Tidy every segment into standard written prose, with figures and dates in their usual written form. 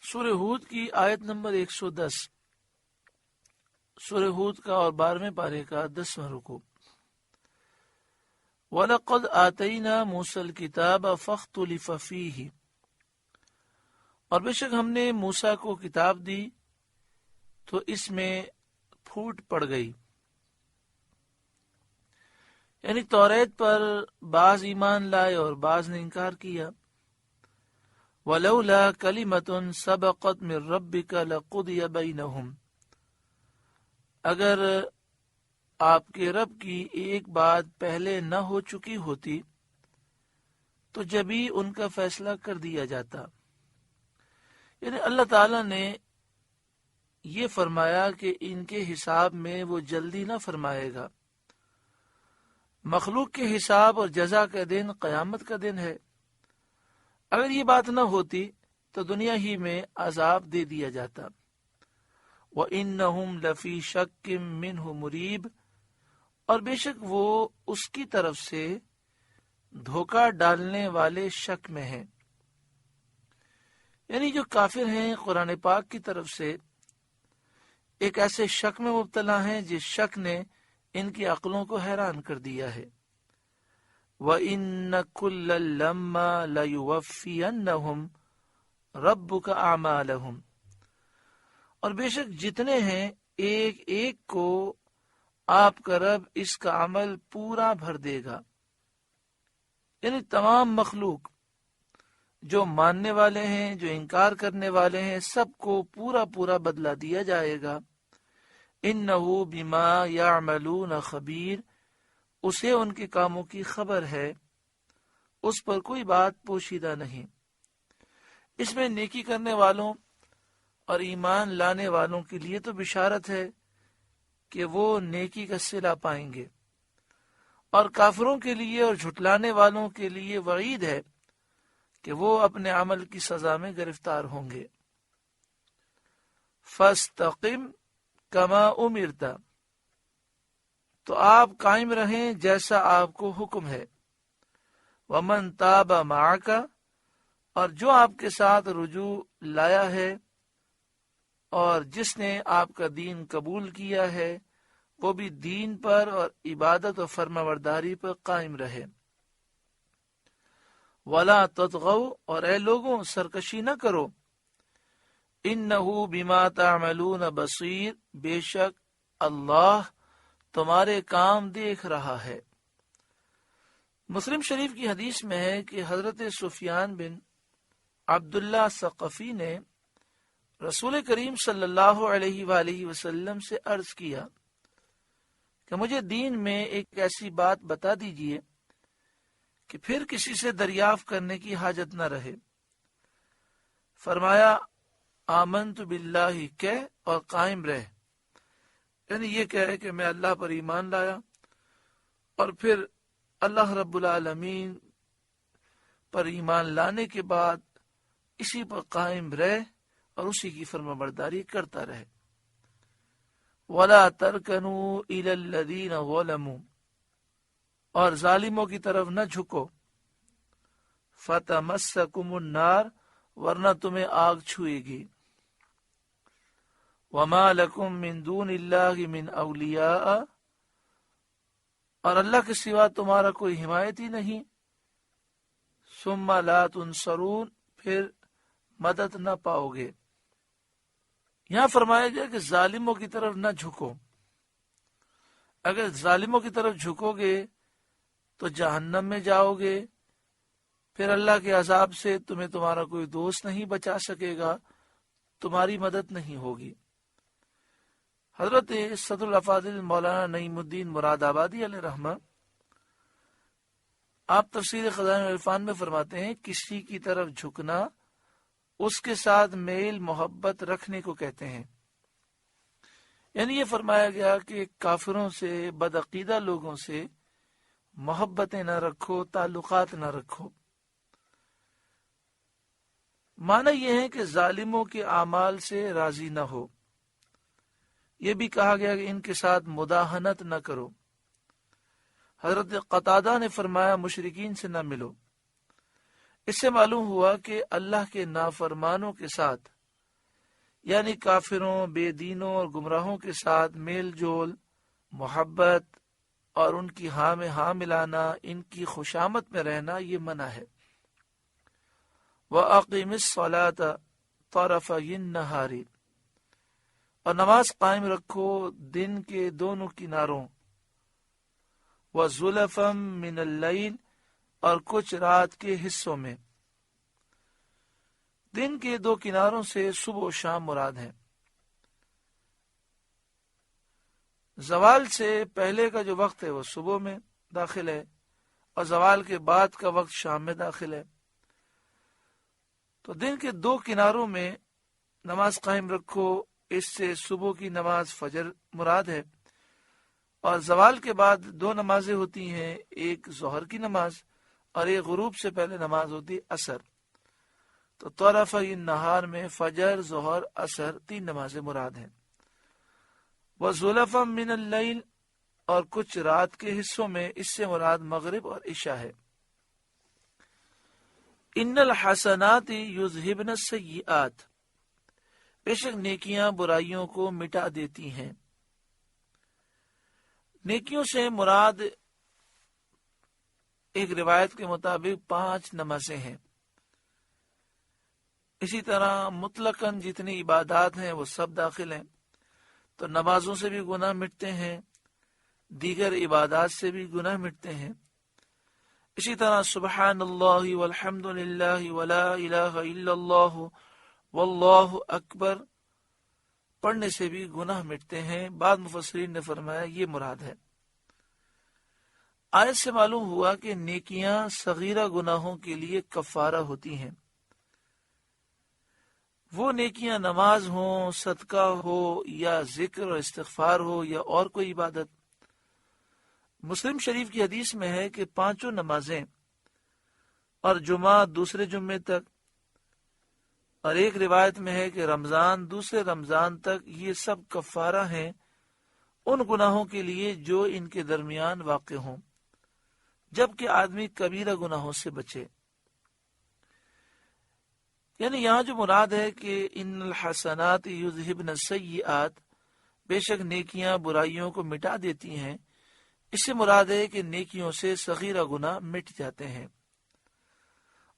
سورہ ہود کی آیت نمبر 110، سورہ ہود کا اور 12ویں پارے کا 10واں رکوع۔ وَلَقَدْ آتَيْنَا مُوسَى الْكِتَابَ فَاخْتُلِفَ فِيهِ، اور بے شک ہم نے موسیٰ کو کتاب دی تو اس میں پھوٹ پڑ گئی، یعنی توریت پر بعض ایمان لائے اور بعض نے انکار کیا۔ وَلَوْلَا كَلِمَةٌ سَبَقَتْ مِن رَبِّكَ لَقُضِيَ بَيْنَهُمْ، اگر آپ کے رب کی ایک بات پہلے نہ ہو چکی ہوتی تو جبھی ان کا فیصلہ کر دیا جاتا۔ یعنی اللہ تعالیٰ نے یہ فرمایا کہ ان کے حساب میں وہ جلدی نہ فرمائے گا۔ مخلوق کے حساب اور جزا کا دن قیامت کا دن ہے۔ اگر یہ بات نہ ہوتی تو دنیا ہی میں عذاب دے دیا جاتا۔ وَإِنَّهُمْ لَفِي شَكٍّ مِّنْهُ مُرِيبٍ، اور بے شک وہ اس کی طرف سے دھوکہ ڈالنے والے شک میں ہیں۔ یعنی جو کافر ہیں قرآن پاک کی طرف سے ایک ایسے شک میں مبتلا ہیں جس شک نے ان کی عقلوں کو حیران کر دیا ہے۔ وَإِنَّ كُلًّا لَمَّا لَيُوَفِّيَنَّهُمْ رَبُّكَ أَعْمَالَهُمْ، اور بے شک جتنے ہیں ایک ایک کو آپ کا رب اس کا عمل پورا بھر دے گا۔ یعنی تمام مخلوق جو ماننے والے ہیں، جو انکار کرنے والے ہیں، سب کو پورا پورا بدلہ دیا جائے گا۔ انہ بما یعملون خبیر، اسے ان کے کاموں کی خبر ہے، اس پر کوئی بات پوشیدہ نہیں۔ اس میں نیکی کرنے والوں اور ایمان لانے والوں کے لیے تو بشارت ہے کہ وہ نیکی کا صلہ پائیں گے، اور کافروں کے لیے اور جھٹلانے والوں کے لیے وعید ہے کہ وہ اپنے عمل کی سزا میں گرفتار ہوں گے۔ فَاسْتَقِمْ كَمَا أُمِرْتَ، تو آپ قائم رہیں جیسا آپ کو حکم ہے۔ وَمَنْ تَابَ مَعَكَ، اور جو آپ کے ساتھ رجوع لایا ہے اور جس نے آپ کا دین قبول کیا ہے، وہ بھی دین پر اور عبادت و فرمانبرداری پر قائم رہے۔ وَلَا تَطْغَوْا، اور اے لوگوں سرکشی نہ کرو۔ إِنَّهُ بِمَا تَعْمَلُونَ بَصِيرٌ، بے شک اللہ تمہارے کام دیکھ رہا ہے۔ مسلم شریف کی حدیث میں ہے کہ حضرت سفیان بن عبداللہ ثقفی نے رسول کریم صلی اللہ علیہ وآلہ وسلم سے عرض کیا کہ مجھے دین میں ایک ایسی بات بتا دیجئے کہ پھر کسی سے دریافت کرنے کی حاجت نہ رہے۔ فرمایا آمنت باللہ کہہ اور قائم رہ، یعنی یہ کہے کہ میں اللہ پر ایمان لایا، اور پھر اللہ رب العالمین پر ایمان لانے کے بعد اسی پر قائم رہ اور اسی کی فرمانبرداری کرتا رہے۔ وَلَا تَرْكَنُوا إِلَى الَّذِينَ ظَلَمُوا، اور ظالموں کی طرف نہ جھکو۔ فَتَمَسَّكُمُ النَّارُ، ورنہ تمہیں آگ چھوئے گی۔ وَمَا لَكُم مِّن دُونِ اللَّهِ مِنْ أَوْلِيَاءَ، اور اللہ کے سوا تمہارا کوئی حمایتی نہیں۔ ثُمَّ لَا تُنصَرُونَ، پھر مدد نہ پاؤ گے۔ یہاں فرمایا گیا کہ ظالموں کی طرف نہ جھکو۔ اگر ظالموں کی طرف جھکو گے تو جہنم میں جاؤ گے، پھر اللہ کے عذاب سے تمہیں تمہارا کوئی دوست نہیں بچا سکے گا، تمہاری مدد نہیں ہوگی۔ حضرت صدر الافاضل مولانا نعیم الدین مراد آبادی علیہ رحمہ آپ تفسیر خزائن العرفان میں فرماتے ہیں، کسی کی طرف جھکنا اس کے ساتھ میل محبت رکھنے کو کہتے ہیں۔ یعنی یہ فرمایا گیا کہ کافروں سے، بدعقیدہ لوگوں سے محبتیں نہ رکھو، تعلقات نہ رکھو۔ معنی یہ ہے کہ ظالموں کے اعمال سے راضی نہ ہو۔ یہ بھی کہا گیا کہ ان کے ساتھ مداہنت نہ کرو۔ حضرت قتادہ نے فرمایا مشرکین سے نہ ملو۔ اس سے معلوم ہوا کہ اللہ کے نافرمانوں کے ساتھ یعنی کافروں، بے دینوں اور گمراہوں کے ساتھ میل جول، محبت اور ان کی ہاں میں ہاں ملانا، ان کی خوشامد میں رہنا، یہ منع ہے۔ وَأَقِمِ الصَّلَاةَ طَرَفَيِ النَّهَارِ، اور نماز قائم رکھو دن کے دونوں کناروں، وَزُلَفًا مِّنَ اللَّيْلِ، اور کچھ رات کے حصوں میں۔ دن کے دو کناروں سے صبح و شام مراد ہیں۔ زوال سے پہلے کا جو وقت ہے وہ صبح میں داخل ہے، اور زوال کے بعد کا وقت شام میں داخل ہے۔ تو دن کے دو کناروں میں نماز قائم رکھو، اس سے صبح کی نماز فجر مراد ہے، اور زوال کے بعد دو نمازیں ہوتی ہیں، ایک ظہر کی نماز اور ایک غروب سے پہلے نماز ہوتی عصر۔ تو طرفی النہار میں فجر، ظہر، عصر، تین نمازیں مراد ہیں۔ وَزُلَفًا مِّنَ اللَّيْلِ، اور کچھ رات کے حصوں میں، اس سے مراد مغرب اور عشاء ہے۔ ان الحسنات یذہبن السیئات، بے شک نیکیاں برائیوں کو مٹا دیتی ہیں۔ نیکیوں سے مراد ایک روایت کے مطابق 5 نمازیں ہیں۔ اسی طرح مطلقاً جتنی عبادات ہیں وہ سب داخل ہیں۔ تو نمازوں سے بھی گناہ مٹتے ہیں، دیگر عبادات سے بھی گناہ مٹتے ہیں۔ اسی طرح سبحان اللہ والحمد للہ ولا الہ الا اللہ واللہ اکبر پڑھنے سے بھی گناہ مٹتے ہیں۔ بعض مفسرین نے فرمایا یہ مراد ہے۔ آیت سے معلوم ہوا کہ نیکیاں صغیرہ گناہوں کے لیے کفارہ ہوتی ہیں۔ وہ نیکیاں نماز ہوں، صدقہ ہو، یا ذکر اور استغفار ہو، یا اور کوئی عبادت۔ مسلم شریف کی حدیث میں ہے کہ 5 نمازیں اور جمعہ دوسرے جمعے تک، اور ایک روایت میں ہے کہ رمضان دوسرے رمضان تک، یہ سب کفارہ ہیں ان گناہوں کے لیے جو ان کے درمیان واقع ہوں، جبکہ آدمی کبیرہ گناہوں سے بچے۔ یعنی یہاں جو مراد ہے کہ ان الحسنات یذہبن السیئات، بے شک نیکیاں برائیوں کو مٹا دیتی ہیں، اس سے مراد ہے کہ نیکیوں سے صغیرہ گناہ مٹ جاتے ہیں،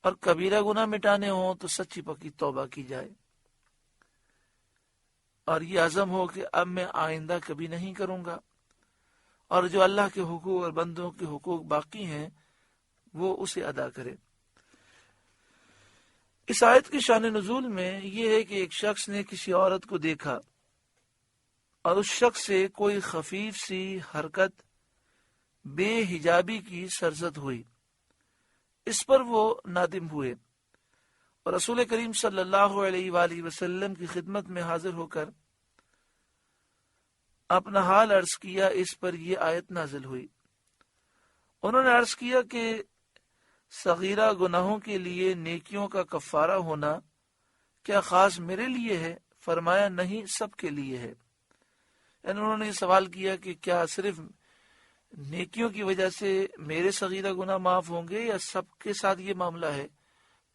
اور کبیرہ گناہ مٹانے ہوں تو سچی پکی توبہ کی جائے، اور یہ عزم ہو کہ اب میں آئندہ کبھی نہیں کروں گا، اور جو اللہ کے حقوق اور بندوں کے حقوق باقی ہیں وہ اسے ادا کرے۔ اس آیت کی شان نزول میں یہ ہے کہ ایک شخص نے کسی عورت کو دیکھا اور اس شخص سے کوئی خفیف سی حرکت بے حجابی کی سرزد ہوئی۔ اس پر وہ نادم ہوئے اور رسول کریم صلی اللہ علیہ وآلہ وسلم کی خدمت میں حاضر ہو کر اپنا حال عرض کیا۔ اس پر یہ آیت نازل ہوئی۔ انہوں نے عرض کیا کہ صغیرہ گناہوں کے لیے نیکیوں کا کفارہ ہونا کیا خاص میرے لیے ہے؟ فرمایا نہیں، سب کے لیے ہے۔ یعنی انہوں نے یہ سوال کیا کہ کیا صرف نیکیوں کی وجہ سے میرے صغیرہ گناہ معاف ہوں گے یا سب کے ساتھ یہ معاملہ ہے؟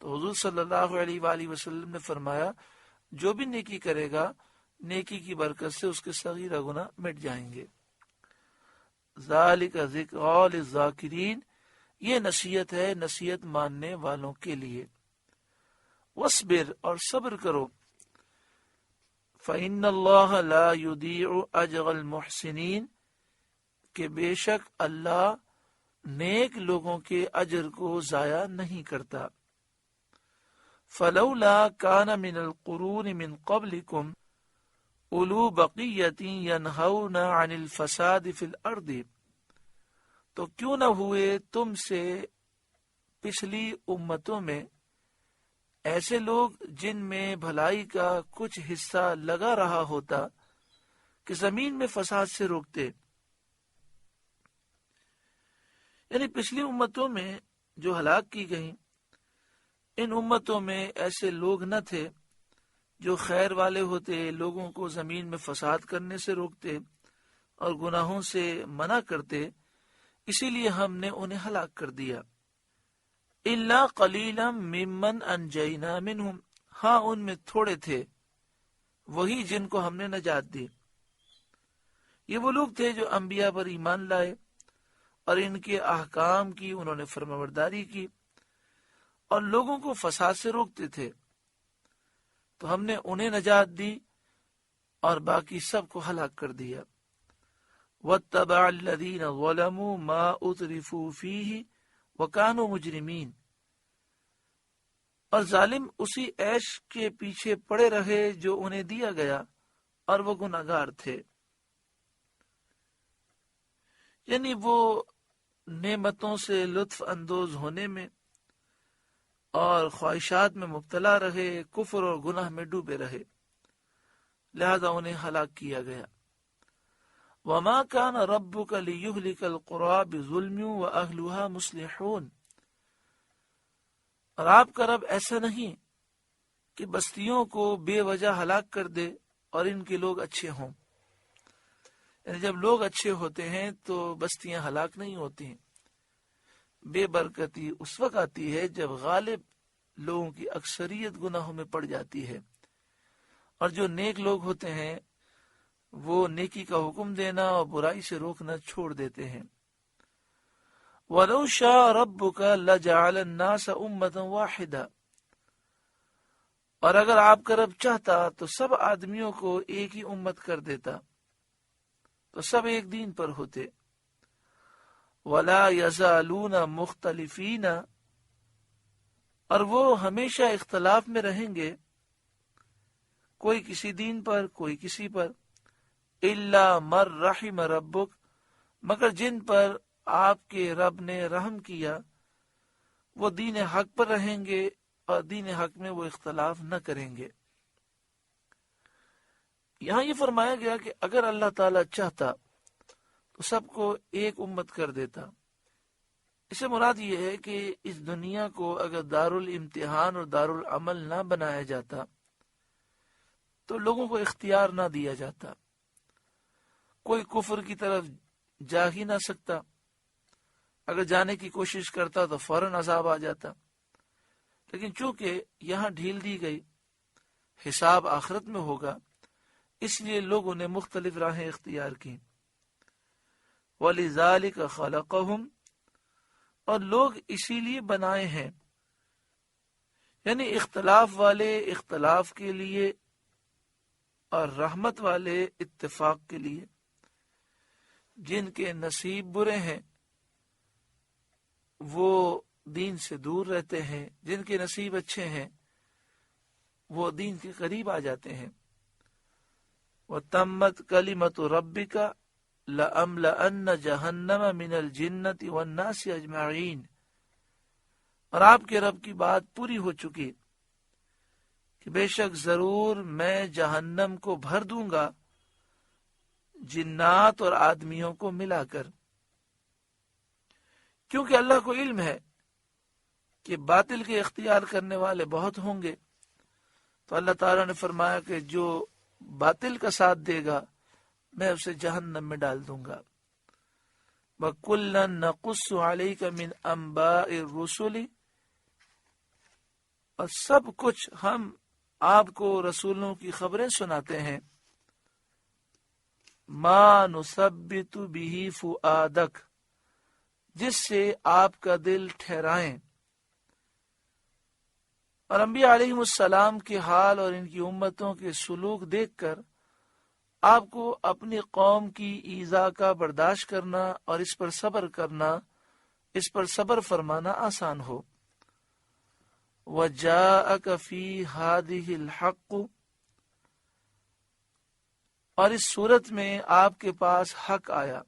تو حضور صلی اللہ علیہ وآلہ وسلم نے فرمایا جو بھی نیکی کرے گا، نیکی کی برکت سے اس کے صغیرہ گناہ مٹ جائیں گے۔ ذالک ذکریٰ للذاکرین، یہ نصیحت ہے نصیحت ماننے والوں کے لیے۔ وَاصْبِرْ، اور صبر کرو۔ فَإِنَّ اللَّهَ لَا يُضِيعُ أَجْرَ الْمُحْسِنِينَ، کہ بے شک اللہ نیک لوگوں کے اجر کو ضائع نہیں کرتا۔ فَلَوْلَا كَانَ مِنَ الْقُرُونِ مِنْ قَبْلِكُمْ أُولُو بَقِيَّةٍ يَنْهَوْنَ عَنِ الْفَسَادِ فِي الْأَرْضِ، تو کیوں نہ ہوئے تم سے پچھلی امتوں میں ایسے لوگ جن میں بھلائی کا کچھ حصہ لگا رہا ہوتا کہ زمین میں فساد سے روکتے۔ یعنی پچھلی امتوں میں جو ہلاک کی گئیں، ان امتوں میں ایسے لوگ نہ تھے جو خیر والے ہوتے، لوگوں کو زمین میں فساد کرنے سے روکتے اور گناہوں سے منع کرتے، اسی لیے ہم نے انہیں ہلاک کر دیا۔ إِلَّا قَلِيلًا مِّمَّنْ أَنْجَيْنَا مِنْهُمْ، ہاں ان میں تھوڑے تھے وہی جن کو ہم نے نجات دی۔ یہ وہ لوگ تھے جو انبیاء پر ایمان لائے اور ان کے احکام کی انہوں نے فرمانبرداری کی اور لوگوں کو فساد سے روکتے تھے، تو ہم نے انہیں نجات دی اور باقی سب کو ہلاک کر دیا۔ وَاتَّبَعَ الَّذِينَ ظَلَمُوا مَا أُتْرِفُوا فِيهِ وَكَانُوا مُجْرِمِينَ، اور ظالم اسی عیش کے پیچھے پڑے رہے جو انہیں دیا گیا اور وہ گناہگار تھے۔ یعنی وہ نعمتوں سے لطف اندوز ہونے میں اور خواہشات میں مبتلا رہے، کفر اور گناہ میں ڈوبے رہے، لہذا انہیں ہلاک کیا گیا۔ وَمَا كَانَ رَبُّكَ لِيُهْلِكَ الْقُرَىٰ بِظُلْمٍ وَأَهْلُهَا مُصْلِحُونَ، اور آپ کا رب ایسا نہیں کہ بستیوں کو بے وجہ ہلاک کر دے اور ان کے لوگ اچھے ہوں۔ یعنی جب لوگ اچھے ہوتے ہیں تو بستیاں ہلاک نہیں ہوتی ہیں۔ بے برکتی اس وقت آتی ہے جب غالب لوگوں کی اکثریت گناہوں میں پڑ جاتی ہے، اور جو نیک لوگ ہوتے ہیں وہ نیکی کا حکم دینا اور برائی سے روکنا چھوڑ دیتے ہیں۔ وَلَوْ شَاءَ رَبُّكَ لَجَعَلَ النَّاسَ أُمَّةً وَاحِدَةً، اور اگر آپ کا رب چاہتا تو سب آدمیوں کو ایک ہی امت کر دیتا، تو سب ایک دین پر ہوتے۔ وَلَا يَزَالُونَ مُخْتَلِفِينَ، اور وہ ہمیشہ اختلاف میں رہیں گے، کوئی کسی دین پر کوئی کسی پر۔ إِلَّا مَن رَحِمَ رَبُّكَ، مگر جن پر آپ کے رب نے رحم کیا وہ دین حق پر رہیں گے اور دین حق میں وہ اختلاف نہ کریں گے۔ یہاں یہ فرمایا گیا کہ اگر اللہ تعالی چاہتا تو سب کو ایک امت کر دیتا۔ اس سے مراد یہ ہے کہ اس دنیا کو اگر دارالامتحان اور دارالعمل نہ بنایا جاتا تو لوگوں کو اختیار نہ دیا جاتا، کوئی کفر کی طرف جا ہی نہ سکتا، اگر جانے کی کوشش کرتا تو فوراً عذاب آ جاتا۔ لیکن چونکہ یہاں ڈھیل دی گئی، حساب آخرت میں ہوگا، اس لیے لوگوں نے مختلف راہیں اختیار کی۔ وَلِذَلِكَ خَلَقَهُمْ، اور لوگ اسی لیے بنائے ہیں، یعنی اختلاف والے اختلاف کے لیے اور رحمت والے اتفاق کے لیے۔ جن کے نصیب برے ہیں وہ دین سے دور رہتے ہیں، جن کے نصیب اچھے ہیں وہ دین کے قریب آ جاتے ہیں۔ وَتَمَّتْ كَلِمَةُ رَبِّكَ لَأَمْلَأَنَّ جَهَنَّمَ مِنَ الْجِنَّةِ وَالنَّاسِ أَجْمَعِينَ، اور آپ کے رب کی بات پوری ہو چکی کہ بے شک ضرور میں جہنم کو بھر دوں گا جنات اور آدمیوں کو ملا کر، کیونکہ اللہ کو علم ہے کہ باطل کے اختیار کرنے والے بہت ہوں گے، تو اللہ تعالیٰ نے فرمایا کہ جو باطل کا ساتھ دے گا میں اسے جہنم میں ڈال دوں گا۔ وَكُلًّا نَقُصُّ عَلَيْكَ مِنْ أَنْبَاءِ الرُّسُلِ، اور سب کچھ ہم آپ کو رسولوں کی خبریں سناتے ہیں۔ مَا نُثَبِّتُ بِهِ فُؤَادَكَ، جس سے آپ کا دل ٹھہرائیں۔ اور انبیاء علیہم السلام کے حال اور ان کی امتوں کے سلوک دیکھ کر آپ کو اپنی قوم کی ایذا کا برداشت کرنا اور اس پر صبر کرنا، اس پر صبر فرمانا آسان ہو۔ وَجَاءَكَ فِي هَذِهِ الْحَقُّ، اور اس صورت میں آپ کے پاس حق آیا،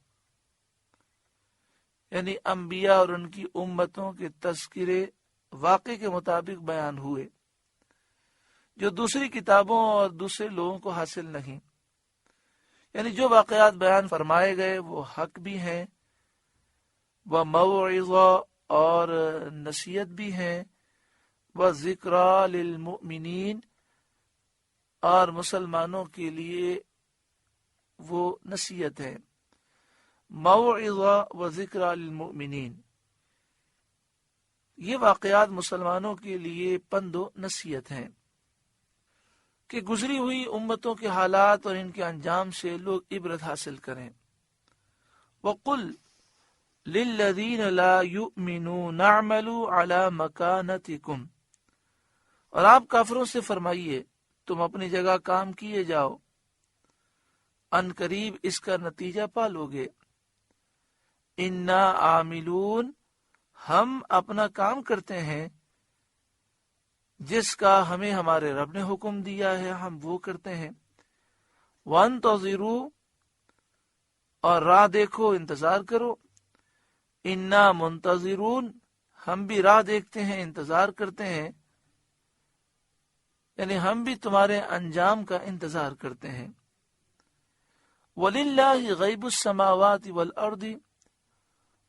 یعنی انبیاء اور ان کی امتوں کے تذکرے واقع کے مطابق بیان ہوئے جو دوسری کتابوں اور دوسرے لوگوں کو حاصل نہیں، یعنی جو واقعات بیان فرمائے گئے وہ حق بھی ہیں، وَمَوْعِظَةٌ، اور نصیحت بھی ہیں، وَذِكْرَىٰ لِلْمُؤْمِنِينَ، اور مسلمانوں کے لیے وہ نصیحت ہے۔ موعظہ و ذکرى للمؤمنین، یہ واقعات مسلمانوں کے لیے پند و نصیحت ہیں۔ کہ گزری ہوئی امتوں کے حالات اور ان کے انجام سے لوگ عبرت حاصل کریں۔ وَقُلْ لِلَّذِينَ لَا يُؤْمِنُونَ اعْمَلُوا عَلَى مَكَانَتِكُمْ، اور آپ کافروں سے فرمائیے تم اپنی جگہ کام کیے جاؤ، ان قریب اس کا نتیجہ پالو گے۔ اِنَّا عَامِلُونَ، ہم اپنا کام کرتے ہیں، جس کا ہمیں ہمارے رب نے حکم دیا ہے ہم وہ کرتے ہیں۔ وَانتَظِرُوا، اور راہ دیکھو، انتظار کرو۔ اِنَّا مُنتَظِرُونَ، ہم بھی راہ دیکھتے ہیں، انتظار کرتے ہیں، یعنی ہم بھی تمہارے انجام کا انتظار کرتے ہیں۔ وَلِلَّهِ غَيْبُ السَّمَاوَاتِ وَالْأَرْضِ،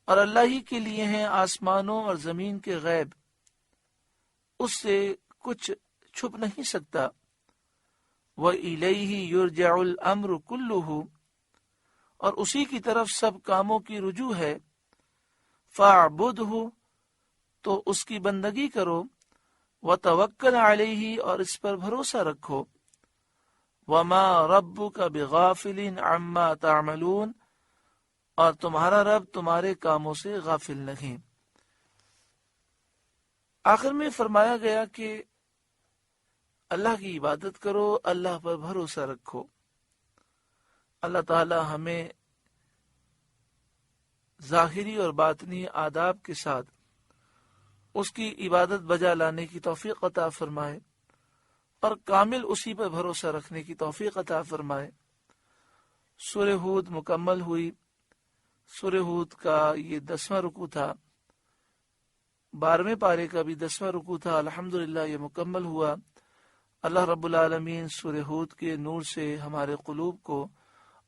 اور اللہ ہی کے لیے ہیں آسمانوں اور زمین کے غیب، اس سے کچھ چھپ نہیں سکتا۔ وَإِلَيْهِ يُرْجَعُ الْأَمْرُ كُلُّهُ، اور اسی کی طرف سب کاموں کی رجوع ہے۔ فَاعْبُدْهُ، تو اس کی بندگی کرو۔ وَتَوَكَّلْ عَلَيْهِ، اور اس پر بھروسہ رکھو۔ وَمَا رَبُّكَ بِغَافِلٍ عَمَّا تَعْمَلُونَ، اور تمہارا رب تمہارے کاموں سے غافل نہیں۔ آخر میں فرمایا گیا کہ اللہ کی عبادت کرو، اللہ پر بھروسہ رکھو۔ اللہ تعالی ہمیں ظاہری اور باطنی آداب کے ساتھ اس کی عبادت بجا لانے کی توفیق عطا فرمائے، اور کامل اسی پر بھروسہ رکھنے کی توفیق عطا فرمائے۔ سورہ ہود مکمل ہوئی۔ سورہ ہود کا یہ 10واں رکوع تھا، 12ویں پارے کا بھی 10واں رکوع تھا۔ الحمدللہ یہ مکمل ہوا۔ اللہ رب العالمین سورہ ہود کے نور سے ہمارے قلوب کو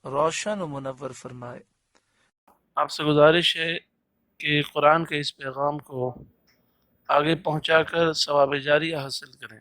روشن و منور فرمائے۔ آپ سے گزارش ہے کہ قرآن کے اس پیغام کو آگے پہنچا کر ثواب جاریہ حاصل کریں۔